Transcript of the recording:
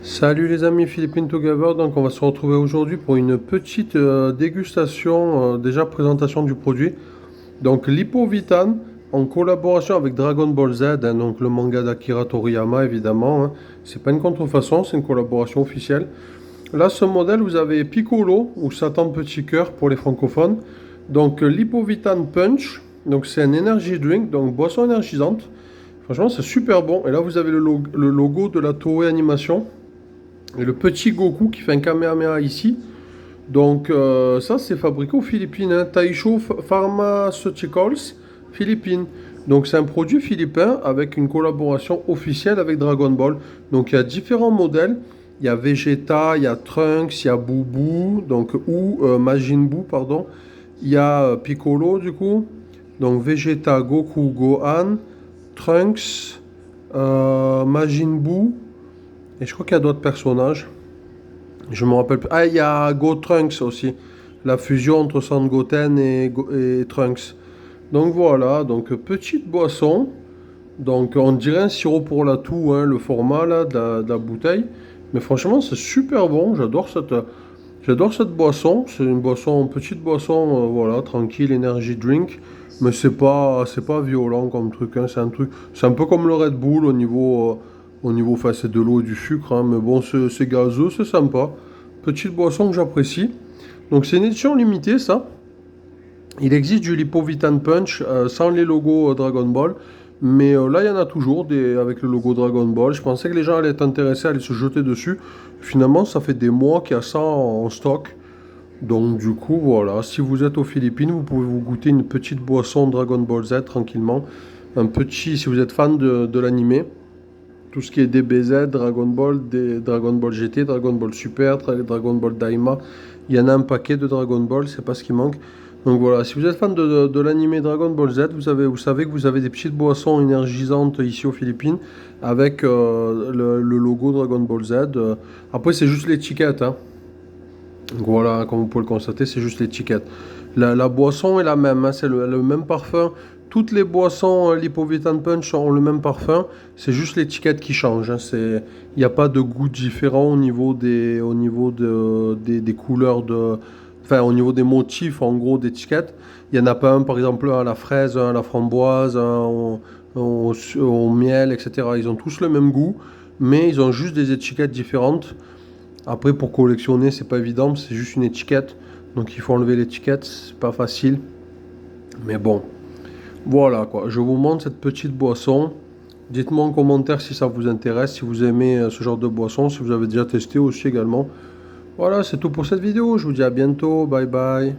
Salut les amis, Philippine Together. Donc on va se retrouver aujourd'hui pour une petite dégustation, déjà présentation du produit. Donc l'Hippovitan en collaboration avec Dragon Ball Z, hein, donc le manga d'Akira Toriyama évidemment, hein. C'est pas une contrefaçon, c'est une collaboration officielle. Là ce modèle vous avez Piccolo ou Satan Petit Cœur pour les francophones. Donc l'Hippovitan Punch, donc c'est un energy drink, donc boisson énergisante. Franchement c'est super bon. Et là vous avez le logo de la Toei Animation. Et le petit Goku qui fait un Kamehameha ici. Donc ça c'est fabriqué aux Philippines, hein. Taisho Pharmaceuticals, Philippines. Donc c'est un produit philippin avec une collaboration officielle avec Dragon Ball. Donc il y a différents modèles. Il y a Vegeta, il y a Trunks, il y a Boubou, donc ou Majin Buu, pardon. Il y a Piccolo du coup. Donc Vegeta, Goku, Gohan, Trunks, Majin Buu. Et je crois qu'il y a d'autres personnages. Je me rappelle plus. Ah, il y a Trunks aussi. La fusion entre Son Goten et Trunks. Donc voilà, donc petite boisson. Donc on dirait un sirop pour la toux, hein, le format là, de la bouteille. Mais franchement, c'est super bon. J'adore cette boisson. C'est une boisson, petite boisson, voilà, tranquille, energy drink. Mais c'est pas violent comme truc, hein. C'est un peu comme le Red Bull au niveau, enfin, c'est de l'eau et du sucre, hein. Mais bon, c'est gazeux, c'est sympa. Petite boisson que j'apprécie. Donc c'est une édition limitée, ça. Il existe du Lipovitan Punch sans les logos Dragon Ball. Mais là, il y en a toujours avec le logo Dragon Ball. Je pensais que les gens allaient être intéressés à aller se jeter dessus. Finalement, ça fait des mois qu'il y a ça en stock. Donc du coup, voilà. Si vous êtes aux Philippines, vous pouvez vous goûter une petite boisson Dragon Ball Z tranquillement. Si vous êtes fan de l'animé. Tout ce qui est DBZ, Dragon Ball, Dragon Ball GT, Dragon Ball Super, Dragon Ball Daima. Il y en a un paquet de Dragon Ball, c'est pas ce qui manque. Donc voilà, si vous êtes fan de l'animé Dragon Ball Z, vous savez que vous avez des petites boissons énergisantes ici aux Philippines avec le logo Dragon Ball Z. Après, c'est juste l'étiquette, hein. Donc voilà, comme vous pouvez le constater, c'est juste l'étiquette. La boisson est la même, hein, c'est le même parfum. Toutes les boissons Lipovitan Punch ont le même parfum, c'est juste l'étiquette qui change, hein. Il n'y a pas de goût différent au niveau des couleurs enfin au niveau des motifs en gros d'étiquette. Il n'y en a pas un par exemple un à la fraise, un à la framboise, un au miel, etc. Ils ont tous le même goût, mais ils ont juste des étiquettes différentes. Après, pour collectionner, c'est pas évident, c'est juste une étiquette. Donc il faut enlever l'étiquette, c'est pas facile. Mais bon, voilà quoi. Je vous montre cette petite boisson. Dites-moi en commentaire si ça vous intéresse, si vous aimez ce genre de boisson, si vous avez déjà testé aussi également. Voilà, c'est tout pour cette vidéo. Je vous dis à bientôt. Bye bye.